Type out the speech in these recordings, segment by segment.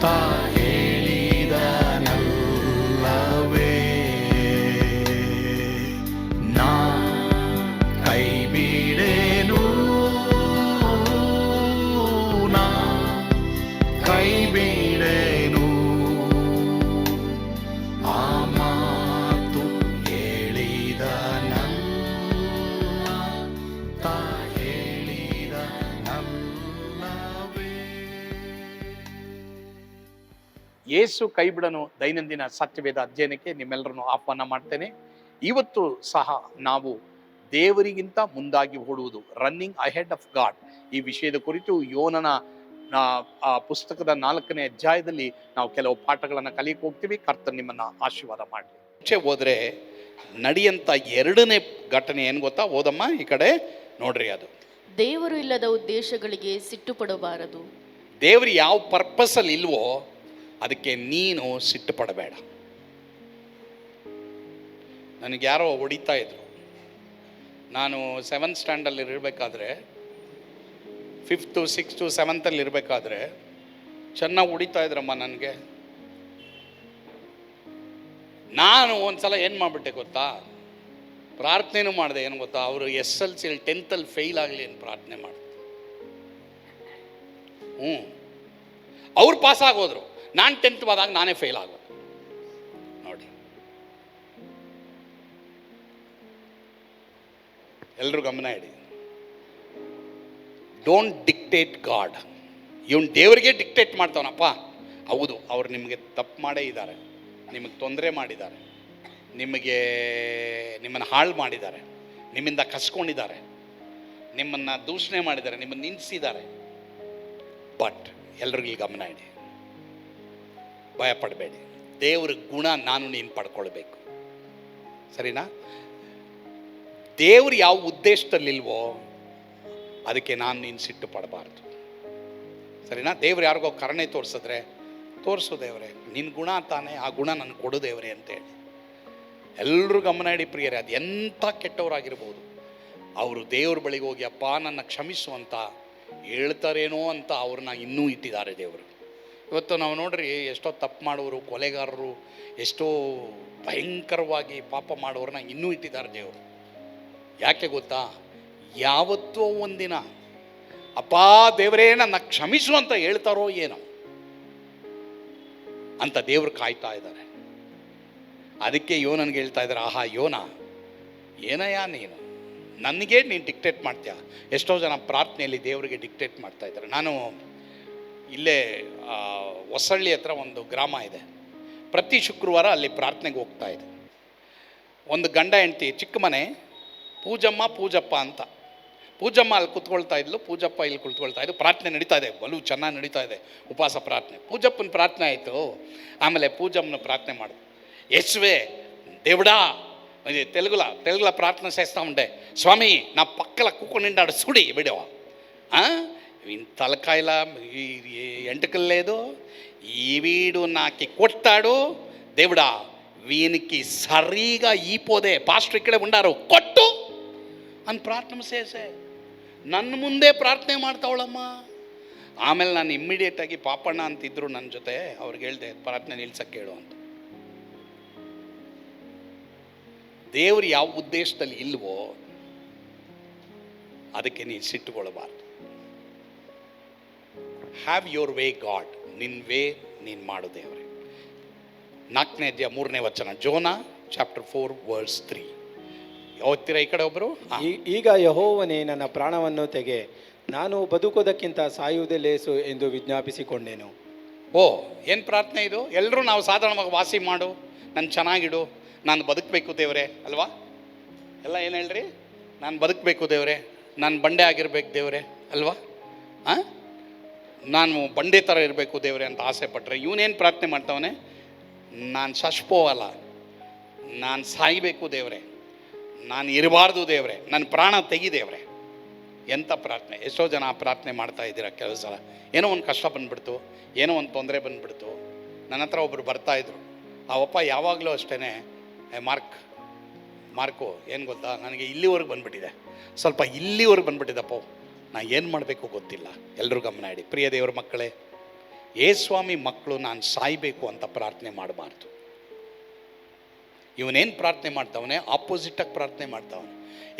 ತಾ ಹೇಳಿದನಲ್ಲವೇ, ನಾ ಕೈ ಬಿಡೇನು, ನಾ ಕೈ ಬಿಡೇನು. ಆ ಮಾತು ಹೇಳಿದನಲ್ಲ, ತಾ ಹೇಳಿದನಲ್ಲವೇ. ಯೇಸು ಕೈ ಬಿಡನು ದೈನಂದಿನ ಸತ್ಯವೇದ ಅಧ್ಯಯನಕ್ಕೆ ನಿಮ್ಮೆಲ್ಲರನ್ನು ಆಹ್ವಾನ ಮಾಡ್ತೇನೆ. ಇವತ್ತು ಸಹ ನಾವು ದೇವರಿಗಿಂತ ಮುಂದಾಗಿ ಓಡುವುದು, ರನ್ನಿಂಗ್ ಅಹೆಡ್ ಆಫ್ ಗಾಡ್, ಈ ವಿಷಯದ ಕುರಿತು ಯೋನನ ಆ ಪುಸ್ತಕದ 4ನೇ ಅಧ್ಯಾಯದಲ್ಲಿ ನಾವು ಕೆಲವು ಪಾಠಗಳನ್ನು ಕಲಿಯಕ್ಕೆ ಹೋಗ್ತೀವಿ. ಕರ್ತನ್ ನಿಮ್ಮನ್ನ ಆಶೀರ್ವಾದ ಮಾಡಲಿ. ಮುಂಚೆ ಹೋದ್ರೆ ನಡೆಯಂತ 2ನೇ ಘಟನೆ ಏನು ಗೊತ್ತಾ? ಓದಮ್ಮ ಈ ಕಡೆ ನೋಡ್ರಿ. ಅದು ದೇವರು ಇಲ್ಲದ ಉದ್ದೇಶಗಳಿಗೆ ಸಿಟ್ಟು ಪಡಬಾರದು. ದೇವರು ಯಾವ ಪರ್ಪಸ್ ಅಲ್ಲಿ ಇಲ್ವೋ ಅದಕ್ಕೆ ನೀನು ಸಿಟ್ಟು ಪಡಬೇಡ. ನನಗೆ ಯಾರೋ ಹೊಡಿತಾ ಇದ್ರು. ನಾನು 7th ಸ್ಟ್ಯಾಂಡರ್ಡ್ ಇರಬೇಕಾದ್ರೆ, 5th 6th 7th ಇರಬೇಕಾದ್ರೆ ಚೆನ್ನಾಗಿ ಹೊಡಿತಾ ಇದ್ರಮ್ಮ ನನಗೆ. ನಾನು ಒಂದ್ಸಲ ಏನು ಮಾಡಿಬಿಟ್ಟೆ ಗೊತ್ತಾ? ಪ್ರಾರ್ಥನೆನೂ ಮಾಡಿದೆ. ಏನು ಗೊತ್ತಾ? ಅವರು SLC 10th ಫೇಲ್ ಆಗಲಿ ಅಂತ ಪ್ರಾರ್ಥನೆ ಮಾಡಿದೆ. ಅವ್ರು ಪಾಸ್ ಆಗೋದ್ರು, ನಾನು 10th ಹೋದಾಗ ನಾನೇ ಫೇಲ್ ಆಗೋದು. ನೋಡಿ, ಎಲ್ಲರೂ ಗಮನ ಇಡಿ. Don't dictate god. ಇವನು ದೇವರಿಗೆ ಡಿಕ್ಟೇಟ್ ಮಾಡ್ತಾವನಪ್ಪ. ಹೌದು, ಅವ್ರು ನಿಮಗೆ ತಪ್ಪು ಮಾಡೇ ಇದ್ದಾರೆ, ನಿಮಗೆ ತೊಂದರೆ ಮಾಡಿದ್ದಾರೆ, ನಿಮ್ಮನ್ನು ಹಾಳು ಮಾಡಿದ್ದಾರೆ, ನಿಮ್ಮಿಂದ ಕಸ್ಕೊಂಡಿದ್ದಾರೆ, ನಿಮ್ಮನ್ನು ದೂಷಣೆ ಮಾಡಿದ್ದಾರೆ, ನಿಮ್ಮನ್ನು ನಿಲ್ಲಿಸಿದ್ದಾರೆ. ಬಟ್ ಎಲ್ರಿಗೂ ಗಮನ ಇಡಿ, ಭಯ ಪಡಬೇಡಿ. ದೇವ್ರ ಗುಣ ನಾನು ನೀನು ಪಡ್ಕೊಳ್ಬೇಕು, ಸರಿನಾ? ದೇವ್ರು ಯಾವ ಉದ್ದೇಶದಲ್ಲಿಲ್ವೋ ಅದಕ್ಕೆ ನಾನು ನೀನು ಸಿಟ್ಟು ಪಡಬಾರ್ದು, ಸರಿನಾ? ದೇವ್ರು ಯಾರಿಗೋ ಕರುಣೆ ತೋರಿಸಿದ್ರೆ, ತೋರಿಸು ದೇವರೇ, ನಿನ್ನ ಗುಣ ತಾನೇ, ಆ ಗುಣ ನನಗೆ ಕೊಡು ದೇವರೇ ಅಂತೇಳಿ. ಎಲ್ಲರೂ ಗಮನ ಇಡಿ ಪ್ರಿಯರೇ. ಅದು ಎಂಥ ಕೆಟ್ಟವರಾಗಿರ್ಬೋದು, ಅವರು ದೇವ್ರ ಬಳಿಗೆ ಹೋಗಿ ಅಪ್ಪ ನನ್ನ ಕ್ಷಮಿಸು ಅಂತ ಹೇಳ್ತಾರೇನೋ ಅಂತ ಅವ್ರನ್ನ ಇನ್ನೂ ಇಟ್ಟಿದ್ದಾರೆ ದೇವರು. ಇವತ್ತು ನಾವು ನೋಡ್ರಿ, ಎಷ್ಟೋ ತಪ್ಪು ಮಾಡೋರು, ಕೊಲೆಗಾರರು, ಎಷ್ಟೋ ಭಯಂಕರವಾಗಿ ಪಾಪ ಮಾಡೋರನ್ನ ಇನ್ನೂ ಇಟ್ಟಿದ್ದಾರೆ ದೇವರು. ಯಾಕೆ ಗೊತ್ತಾ? ಯಾವತ್ತೋ ಒಂದಿನ ಅಪ್ಪ ದೇವರೇ ನನ್ನ ಕ್ಷಮಿಸು ಅಂತ ಹೇಳ್ತಾರೋ ಏನೋ ಅಂತ ದೇವರು ಕಾಯ್ತಾ ಇದ್ದಾರೆ. ಅದಕ್ಕೆ ಯೋನನ್ಗೆ ಹೇಳ್ತಾ ಇದ್ದಾರೆ, ಆಹಾ ಯೋನ, ಏನಯ್ಯ ನೀನು ನನಗೆ ನೀನು ಡಿಕ್ಟೇಟ್ ಮಾಡ್ತೀಯ. ಎಷ್ಟೋ ಜನ ಪ್ರಾರ್ಥನೆಯಲ್ಲಿ ದೇವರಿಗೆ ಡಿಕ್ಟೇಟ್ ಮಾಡ್ತಾ ಇದ್ದಾರೆ. ನಾನು ಇಲ್ಲೇ ಹೊಸಳ್ಳಿ ಹತ್ರ ಒಂದು ಗ್ರಾಮ ಇದೆ, ಪ್ರತಿ ಶುಕ್ರವಾರ ಅಲ್ಲಿ ಪ್ರಾರ್ಥನೆಗೆ ಹೋಗ್ತಾ ಇದೆ. ಒಂದು ಗಂಡ ಹೆಂಡತಿ, ಚಿಕ್ಕ ಮನೆ, ಪೂಜಮ್ಮ ಪೂಜಪ್ಪ ಅಂತ. ಪೂಜಮ್ಮ ಅಲ್ಲಿ ಕೂತ್ಕೊಳ್ತಾ ಇದ್ಲು, ಪೂಜಪ್ಪ ಇಲ್ಲಿ ಕುತ್ಕೊಳ್ತಾ ಇದ್ದು. ಪ್ರಾರ್ಥನೆ ನಡೀತಾ ಇದೆ, ಬಲು ಚೆನ್ನಾಗಿ ನಡೀತಾ ಇದೆ, ಉಪವಾಸ ಪ್ರಾರ್ಥನೆ. ಪೂಜಪ್ಪನ ಪ್ರಾರ್ಥನೆ ಆಯಿತು, ಆಮೇಲೆ ಪೂಜಮ್ಮನ ಪ್ರಾರ್ಥನೆ ಮಾಡಿದ್ರು. ಯೇಸುವೆ దేవుడా, తెలుగులో ప్రార్థన చేస్తూ ఉండే, స్వామి నా పక్కల కుక్క నిండాడు చూడి వీడియో, వీని తలకాయలా ఎంటుకలు లేదు, ఈ వీడు నాకు కొట్టాడు దేవుడా, వీనికి సరిగా ఈపోదే, పాస్టర్ ఇక్కడే ఉండారు, కొట్టు అని ಪ್ರಾರ್ಥನೆ చేసే. ನನ್ನ ಮುಂದೆ ಪ್ರಾರ್ಥನೆ ಮಾಡ್ತಾವಳಮ್ಮ. ಆಮೇಲೆ ನಾನು ಇಮ್ಮಿಡಿಯೇಟಾಗಿ ಪಾಪಣ್ಣ ಅಂತಿದ್ರು ನನ್ನ ಜೊತೆ, ಅವ್ರಿಗೆ ಹೇಳಿದೆ ಪ್ರಾರ್ಥನೆ ನಿಲ್ಸಕ್ಕೆ ಹೇಳು ಅಂತ. ದೇವರು ಯಾವ ಉದ್ದೇಶದಲ್ಲಿ ಇಲ್ವೋ ಅದಕ್ಕೆ ನೀನು ಸಿಟ್ಟುಕೊಳ್ಳಬಾರ್ದು. ಹ್ಯಾವ್ ಯೋರ್ ವೇ ಗಾಡ್, ನಿನ್ನ ವೇ ನೀನು ಮಾಡು ದೇವರೇ. 4ನೇ ಅಧ್ಯಾಯ 3ನೇ ವಚನ, ಜೋನಾ ಚಾಪ್ಟರ್ 4 ವರ್ಸ್ 3. ಓದ್ತೀರಾ ಈ ಕಡೆ ಒಬ್ಬರು? ಈಗ ಯೆಹೋವನೇ ನನ್ನ ಪ್ರಾಣವನ್ನು ತೆಗೆ, ನಾನು ಬದುಕೋದಕ್ಕಿಂತ ಸಾಯುವುದೇ ಲೇಸು ಎಂದು ವಿಜ್ಞಾಪಿಸಿಕೊಂಡೆನು. ಏನು ಪ್ರಾರ್ಥನೆ ಇದು? ಎಲ್ಲರೂ ನಾವು ಸಾಧಾರಣವಾಗಿ ವಾಸಿ ಮಾಡು, ನಾನು ಚೆನ್ನಾಗಿಡು, ನಾನು ಬದುಕಬೇಕು ದೇವರೇ ಅಲ್ವಾ? ಎಲ್ಲ ಏನು ಹೇಳ್ರಿ? ನಾನು ಬದುಕಬೇಕು ದೇವರೇ, ನಾನು ಬಂಡೆ ಆಗಿರ್ಬೇಕು ದೇವರೇ ಅಲ್ವಾ? ನಾನು ಬಂಡೆ ಥರ ಇರಬೇಕು ದೇವರೇ ಅಂತ ಆಸೆ ಪಟ್ಟರೆ ಇವನೇನು ಪ್ರಾರ್ಥನೆ ಮಾಡ್ತಾವನೆ? ನಾನು ಶಶ್ಪೋವಲ್ಲ, ನಾನು ಸಾಯಬೇಕು ದೇವರೇ, ನಾನು ಇರಬಾರ್ದು ದೇವರೇ, ನನ್ನ ಪ್ರಾಣ ತೆಗಿ ದೇವರೇ. ಎಂಥ ಪ್ರಾರ್ಥನೆ! ಎಷ್ಟೋ ಜನ ಪ್ರಾರ್ಥನೆ ಮಾಡ್ತಾ ಇದ್ದೀರಾ. ಕೆಲವು ಸಲ ಏನೋ ಒಂದು ಕಷ್ಟ ಬಂದುಬಿಡ್ತು, ಏನೋ ಒಂದು ತೊಂದರೆ ಬಂದುಬಿಡ್ತು. ನನ್ನ ಹತ್ರ ಒಬ್ಬರು ಬರ್ತಾಯಿದ್ರು. ಆ ಅಪ್ಪ ಯಾವಾಗಲೂ ಅಷ್ಟೇ, ಮಾರ್ಕು ಏನು ಗೊತ್ತಾ, ನನಗೆ ಇಲ್ಲಿವರೆಗೆ ಬಂದುಬಿಟ್ಟಿದೆ, ಸ್ವಲ್ಪ ಇಲ್ಲಿವರೆಗೆ ಬಂದುಬಿಟ್ಟಿದ್ದಪ್ಪ, ನಾ ಏನು ಮಾಡಬೇಕು ಗೊತ್ತಿಲ್ಲ. ಎಲ್ಲರೂ ಗಮನ ಇಡಿ ಪ್ರಿಯ ದೇವರ ಮಕ್ಕಳೇ. ಸ್ವಾಮಿ ಮಕ್ಕಳು ನಾನು ಸಾಯಬೇಕು ಅಂತ ಪ್ರಾರ್ಥನೆ ಮಾಡಬಾರ್ದು. ಇವನೇನು ಪ್ರಾರ್ಥನೆ ಮಾಡ್ತಾವನೆ? ಆಪೋಸಿಟಾಗಿ ಪ್ರಾರ್ಥನೆ ಮಾಡ್ತಾವನೆ.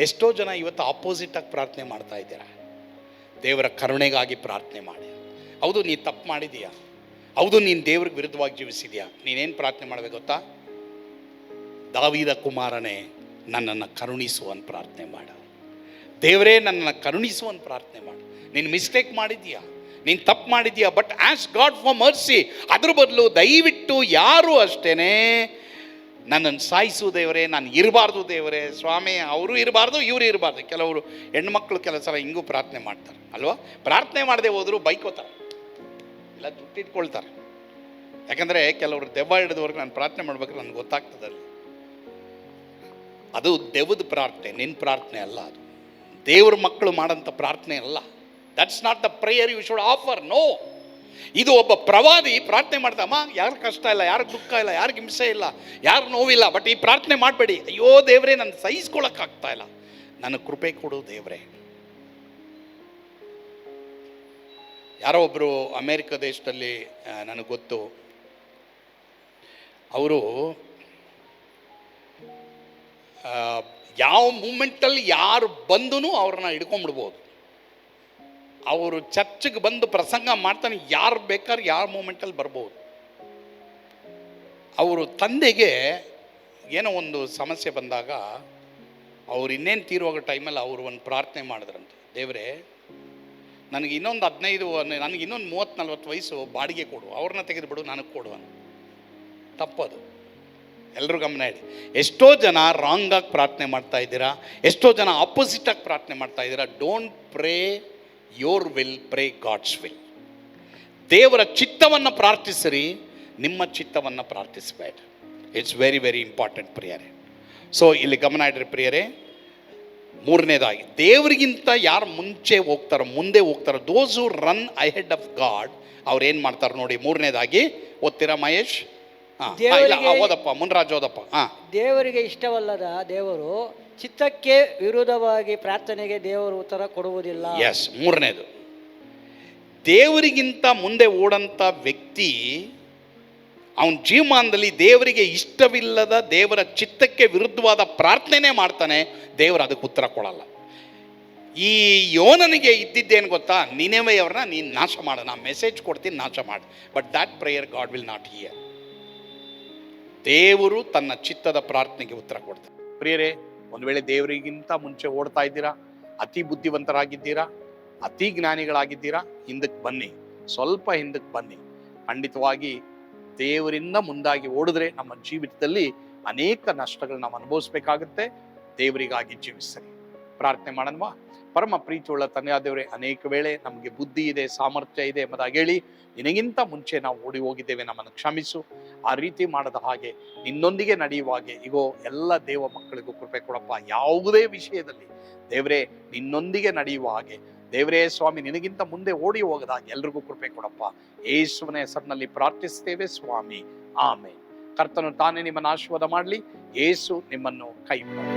ಎಷ್ಟೋ ಜನ ಇವತ್ತು ಆಪೋಸಿಟಾಗಿ ಪ್ರಾರ್ಥನೆ ಮಾಡ್ತಾ ಇದ್ದೀರಾ. ದೇವರ ಕರುಣೆಗಾಗಿ ಪ್ರಾರ್ಥನೆ ಮಾಡಿ. ಹೌದು, ನೀನು ತಪ್ಪು ಮಾಡಿದೀಯಾ, ಹೌದು ನೀನು ದೇವ್ರಿಗೆ ವಿರುದ್ಧವಾಗಿ ಜೀವಿಸಿದ್ಯಾ, ನೀನೇನು ಪ್ರಾರ್ಥನೆ ಮಾಡಬೇಕು ಗೊತ್ತಾ? ದಾವೀದ ಕುಮಾರನೇ, ನನ್ನನ್ನು ಕರುಣಿಸುವಂತ ಪ್ರಾರ್ಥನೆ ಮಾಡು. ದೇವರೇ, ನನ್ನನ್ನು ಕರುಣಿಸುವಂತ ಪ್ರಾರ್ಥನೆ ಮಾಡು. ನೀನು ಮಿಸ್ಟೇಕ್ ಮಾಡಿದ್ಯಾ, ನೀನು ತಪ್ಪು ಮಾಡಿದ್ಯಾ, but as god for mercy. ಅದ್ರ ಬದಲು ದಯವಿಟ್ಟು ಯಾರು ಅಷ್ಟೇನೆ ನನ್ನನ್ನು ಸಾಯಿಸು ದೇವರೇ, ನಾನು ಇರಬಾರ್ದು ದೇವರೇ, ಸ್ವಾಮಿ ಅವರು ಇರಬಾರ್ದು ಇವರು ಇರಬಾರ್ದು. ಕೆಲವರು ಹೆಣ್ಮಕ್ಳು ಕೆಲವು ಸಲ ಹಿಂಗೂ ಪ್ರಾರ್ಥನೆ ಮಾಡ್ತಾರೆ ಅಲ್ವಾ? ಪ್ರಾರ್ಥನೆ ಮಾಡದೆ ಹೋದ್ರು ಬೈಕೋತಾರೆ, ಇಲ್ಲ ದುಡ್ಡಿಟ್ಕೊಳ್ತಾರೆ. ಯಾಕಂದರೆ ಕೆಲವರು ದೆವ್ವ ಹಿಡಿದವ್ರಿಗೆ ನಾನು ಪ್ರಾರ್ಥನೆ ಮಾಡ್ಬೇಕಾದ್ರೆ ನನಗೆ ಗೊತ್ತಾಗ್ತದೆ ಅಲ್ಲಿ ಅದು ದೆವ್ವದ ಪ್ರಾರ್ಥನೆ, ನಿನ್ನ ಪ್ರಾರ್ಥನೆ ಅಲ್ಲ. ಅದು ದೇವ್ರ ಮಕ್ಕಳು ಮಾಡೋಂಥ ಪ್ರಾರ್ಥನೆ ಅಲ್ಲ. That's not the prayer you should offer. No, ಇದು ಒಬ್ಬ ಪ್ರವಾದಿ ಪ್ರಾರ್ಥನೆ ಮಾಡ್ದಮ್ಮ, ಯಾರು ಕಷ್ಟ ಇಲ್ಲ, ಯಾರಿಗೆ ದುಃಖ ಇಲ್ಲ, ಯಾರಿಗೆ ಹಿಂಸೆ ಇಲ್ಲ, ಯಾರು ನೋವಿಲ್ಲ, ಬಟ್ ಈ ಪ್ರಾರ್ಥನೆ ಮಾಡಬೇಡಿ. ಅಯ್ಯೋ ದೇವರೇ, ನಾನು ಸಹಿಸ್ಕೊಳಕ್ಕಾಗ್ತಾ ಇಲ್ಲ, ನನಗೆ ಕೃಪೆ ಕೊಡು ದೇವರೇ. ಯಾರೋ ಒಬ್ಬರು ಅಮೇರಿಕ ದೇಶದಲ್ಲಿ ನನಗೆ ಗೊತ್ತು, ಅವರು ಯಾವ ಮೂಮೆಂಟಲ್ಲಿ ಯಾರು ಬಂದೂ ಅವ್ರನ್ನ ಹಿಡ್ಕೊಂಡ್ಬಿಡ್ಬೋದು. ಅವರು ಚರ್ಚ್ಗೆ ಬಂದು ಪ್ರಸಂಗ ಮಾಡ್ತಾನೆ, ಯಾರು ಬೇಕಾದ್ರೆ ಯಾವ ಮೂಮೆಂಟಲ್ಲಿ ಬರ್ಬೋದು. ಅವರು ತಂದೆಗೆ ಏನೋ ಒಂದು ಸಮಸ್ಯೆ ಬಂದಾಗ ಅವ್ರು ಇನ್ನೇನು ತೀರುವಾಗ ಟೈಮಲ್ಲಿ ಅವರು ಒಂದು ಪ್ರಾರ್ಥನೆ ಮಾಡಿದ್ರಂತೆ, ದೇವರೇ ನನಗೆ ಇನ್ನೊಂದು 15, ನನಗೆ ಇನ್ನೊಂದು 30-40 ವಯಸ್ಸು ಬಾಡಿಗೆ ಕೊಡು, ಅವ್ರನ್ನ ತೆಗೆದುಬಿಡು, ನನಗೆ ಕೊಡು ಅಂತ. ತಪ್ಪದು. ಎಲ್ಲರೂ ಗಮನ ಇಡಿ. ಎಷ್ಟೋ ಜನ ರಾಂಗಾಗಿ ಪ್ರಾರ್ಥನೆ ಮಾಡ್ತಾ ಇದ್ದೀರಾ, ಎಷ್ಟೋ ಜನ ಆಪೋಸಿಟಾಗಿ ಪ್ರಾರ್ಥನೆ ಮಾಡ್ತಾ ಇದ್ದೀರಾ. Don't pray your will, pray God's will. ದೇವರ ಚಿತ್ತವನ್ನು ಪ್ರಾರ್ಥಿಸಿರಿ, ನಿಮ್ಮ ಚಿತ್ತವನ್ನು ಪ್ರಾರ್ಥಿಸಬೇಡ. ಇಟ್ಸ್ ವೆರಿ ವೆರಿ ಇಂಪಾರ್ಟೆಂಟ್ ಪ್ರಿಯರೇ. ಸೊ ಇಲ್ಲಿ ಗಮನ ಇಡ್ರಿ ಪ್ರಿಯರೇ. ಮೂರನೇದಾಗಿ, ದೇವರಿಗಿಂತ ಯಾರು ಮುಂಚೆ ಹೋಗ್ತಾರೋ, ಮುಂದೆ ಹೋಗ್ತಾರೋ, ದೋಸ್ ಹೂ ರನ್ ಅಹೆಡ್ ಆಫ್ ಗಾಡ್, ಅವ್ರು ಏನು ಮಾಡ್ತಾರೆ ನೋಡಿ. ಮೂರನೇದಾಗಿ ಓದ್ತೀರಾ ಮಹೇಶ್? ಓದಪ್ಪ, ಮುನ್ರಾಜ್ ಓದಪ್ಪ. ದೇವರಿಗೆ ಇಷ್ಟವಲ್ಲದ ದೇವರು ಚಿತ್ತಕ್ಕೆ ವಿರುದ್ಧವಾಗಿ ಪ್ರಾರ್ಥನೆಗೆ ದೇವರು ಉತ್ತರ ಕೊಡುವುದಿಲ್ಲ. ಎಸ್, ಮೂರನೇದು, ದೇವರಿಗಿಂತ ಮುಂದೆ ಓಡಂತ ವ್ಯಕ್ತಿ ಅವನ ಜೀವಮಾನದಲ್ಲಿ ದೇವರಿಗೆ ಇಷ್ಟವಿಲ್ಲದ, ದೇವರ ಚಿತ್ತಕ್ಕೆ ವಿರುದ್ಧವಾದ ಪ್ರಾರ್ಥನೆ ಮಾಡ್ತಾನೆ, ದೇವರು ಅದಕ್ಕೆ ಉತ್ತರ ಕೊಡಲ್ಲ. ಈ ಯೋನನಿಗೆ ಇದ್ದಿದ್ದೇನು ಗೊತ್ತಾ? ನಿನೆವೆಯವ್ರನ್ನ ನೀನು ನಾಶ ಮಾಡ, ನಾನು ಮೆಸೇಜ್ ಕೊಡ್ತೀನಿ, ನಾಶ ಮಾಡಿ. But that prayer god will not here. ದೇವರು ತನ್ನ ಚಿತ್ತದ ಪ್ರಾರ್ಥನೆಗೆ ಉತ್ತರ ಕೊಡ್ತಾರೆ. ಪ್ರಿಯರೇ, ಒಂದು ವೇಳೆ ದೇವರಿಗಿಂತ ಮುಂಚೆ ಓಡ್ತಾ ಇದ್ದೀರಾ, ಅತಿ ಬುದ್ಧಿವಂತರಾಗಿದ್ದೀರಾ, ಅತಿ ಜ್ಞಾನಿಗಳಾಗಿದ್ದೀರಾ, ಹಿಂದಕ್ಕೆ ಬನ್ನಿ, ಸ್ವಲ್ಪ ಹಿಂದಕ್ಕೆ ಬನ್ನಿ. ಖಂಡಿತವಾಗಿ ದೇವರಿಂದ ಮುಂದಾಗಿ ಓಡಿದ್ರೆ ನಮ್ಮ ಜೀವಿತದಲ್ಲಿ ಅನೇಕ ನಷ್ಟಗಳನ್ನ ನಾವು ಅನುಭವಿಸ್ಬೇಕಾಗುತ್ತೆ. ದೇವರಿಗಾಗಿ ಜೀವಿಸಲಿ. ಪ್ರಾರ್ಥನೆ ಮಾಡೋಣವಾ? ಪರಮ ಪ್ರೀತಿಯುಳ್ಳ ತಂದೆಯಾದ ದೇವರೇ, ಅನೇಕ ವೇಳೆ ನಮಗೆ ಬುದ್ಧಿ ಇದೆ, ಸಾಮರ್ಥ್ಯ ಇದೆ ಎಂಬುದಾಗಿ ಹೇಳಿ ನಿನಗಿಂತ ಮುಂಚೆ ನಾವು ಓಡಿ ಹೋಗಿದ್ದೇವೆ, ನಮ್ಮನ್ನು ಕ್ಷಮಿಸು. ಆ ರೀತಿ ಮಾಡದ ಹಾಗೆ ನಿನ್ನೊಂದಿಗೆ ನಡೆಯುವಾಗೆ ಈಗೋ ಎಲ್ಲ ದೇವ ಮಕ್ಕಳಿಗೂ ಕೃಪೆ ಕೊಡಪ್ಪ. ಯಾವುದೇ ವಿಷಯದಲ್ಲಿ ದೇವರೇ ನಿನ್ನೊಂದಿಗೆ ನಡೆಯುವ ಹಾಗೆ, ದೇವರೇ ಸ್ವಾಮಿ ನಿನಗಿಂತ ಮುಂದೆ ಓಡಿ ಹೋಗದಾಗೆ ಎಲ್ರಿಗೂ ಕೃಪೆ ಕೊಡಪ್ಪ. ಯೇಸುವಿನ ಹೆಸರಿನಲ್ಲಿ ಪ್ರಾರ್ಥಿಸ್ತೇವೆ ಸ್ವಾಮಿ, ಆಮೇನ್. ಕರ್ತನು ತಾನೇ ನಿಮ್ಮನ್ನು ಆಶೀರ್ವಾದ ಮಾಡಲಿ. ಯೇಸು ನಿಮ್ಮನ್ನು ಕೈ ಬಿಡಲಿ.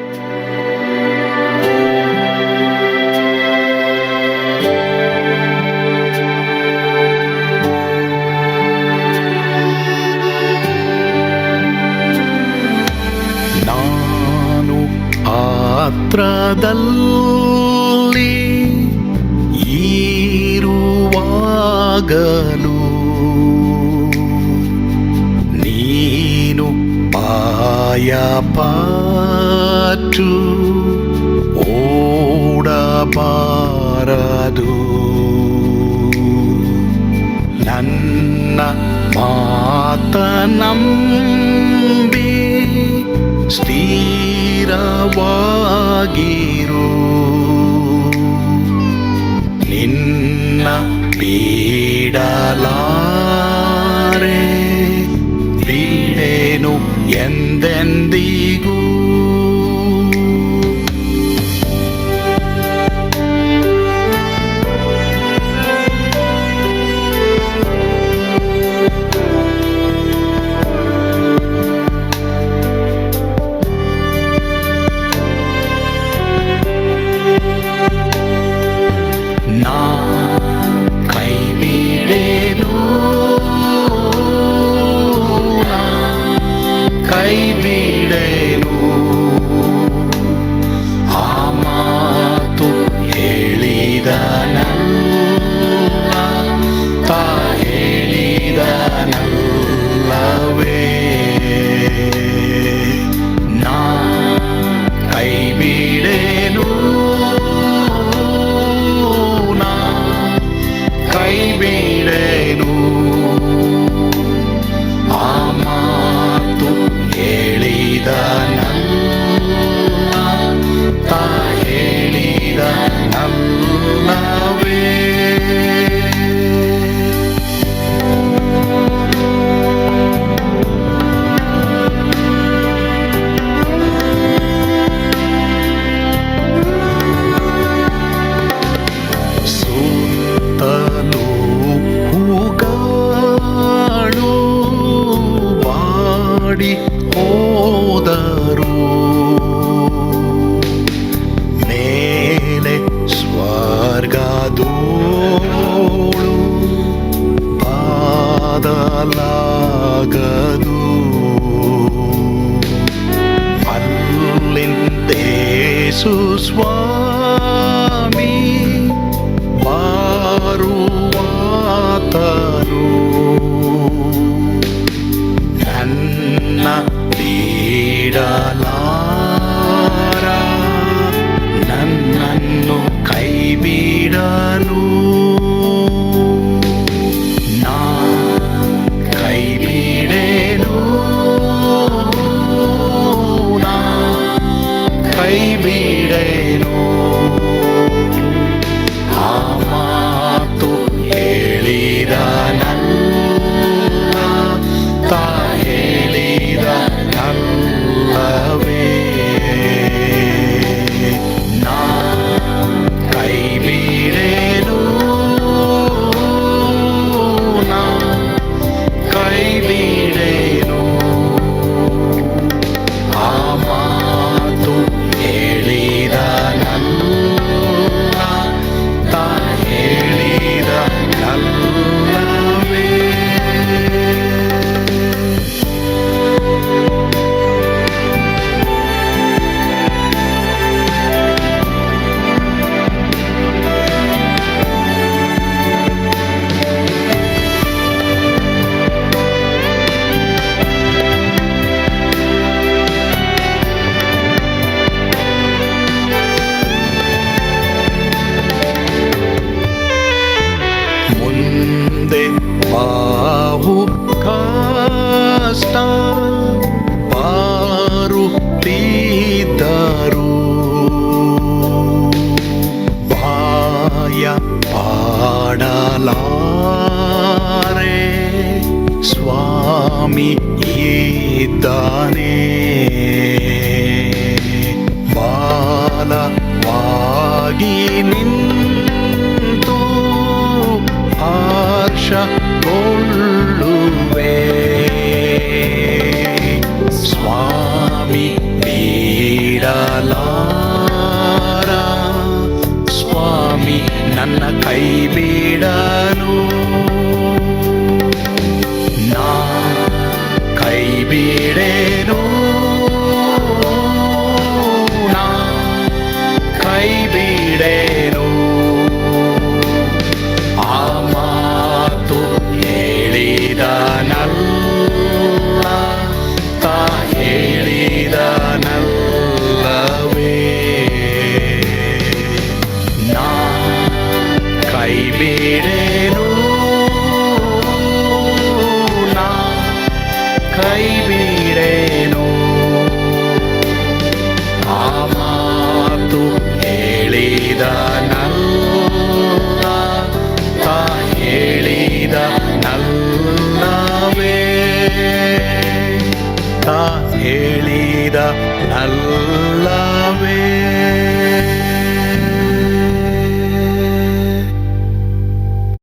ನಾನು ಪಾತ್ರದಲ್ಲಿ ಇರುವಾಗಲೂ ನೀನು ಪಾಯಪಾಟು ಓಡಬಾರದು. ನನ್ನ ಮಾತನಂಬಿ ಸ್ಥಿರವಾಗಿರು. ನಿನ್ನ ಬಿಡಲಾರೆ, ಬಿಡೆನು ಎಂದೆಂದಿಗೂ. ನಾ ಕೈ ಬಿಡೆ ಆ ಮಾತು ಹೇಳಿದ ನನ್ನ ತಾ ಹೇಳಿದ ನಲ್ಲವೇ. ಸುತ್ತಲೂ ಹೂಗಳು ಬಾಡಿ ಹೋದರು, ಮೇಲೆ ಸ್ವರ್ಗದೋಳು ಬಾದಲಾಗದು. ಅಲ್ಲಿಂದೇಸು ಸ್ವಾಮಿ ಬಾರುವಾತನು ನನ್ನ ಬಿಡಲಾರ, ನನ್ನನ್ನು ಕೈ ಬಿಡಲು. ನಾ ಕೈ ಬಿಡೆನು, ನಾ ಕೈ ಬಿಡೆನು. ಆ ಮಾತು ಹೇಳಿದ ನನ್ನ ತಾ ಹೇಳಿದ ನಲ್ಲವೇ. ನಾ ಕೈ ಬಿಡೆನು, ನಾ ಕೈ ಬಿಡೆನು. ಆ ಮಾತು ಹೇಳಿದ ನನ್ನ ತಾ ಹೇಳಿದ ನಲ್ಲವೇ. ಮುಂದೆ ಬಾವು ಕಷ್ಟ ಬಾರುತ್ತಿದ್ದರು, ಬಾಯ ಪಾಡಲಾರೆ ಸ್ವಾಮಿ ಇದ್ದಾನೆ. ಬಾಲವಾಗಿ ನಿಂತು ಹರ್ಷಗೊಳ್ಳುವೆ. ಸ್ವಾಮಿ ಬಿಡಲಾರ, ಸ್ವಾಮಿ ನನ್ನ ಕೈ ಬಿಡಲು. ನಾ ಕೈ ಬಿಡೆನು, ನಾ ಕೈ ಬಿಡೆನು. ಆ ಮಾತು ಹೇಳಿದ ನಲ್ಲ ತಾ ಹೇಳಿದ ನಲ್ಲವೇ. ನಾ ಕೈ ಬಿಡೆನು, ನಾ ಕೈ ಬಿಡೆನು. ಆ ಮಾತು ಹೇಳಿದ ನಲ್ಲ ತಾ ಹೇಳಿದ ನಲ್ಲವೇ. ತಾ ಹೇಳಿದ ನಲ್ಲ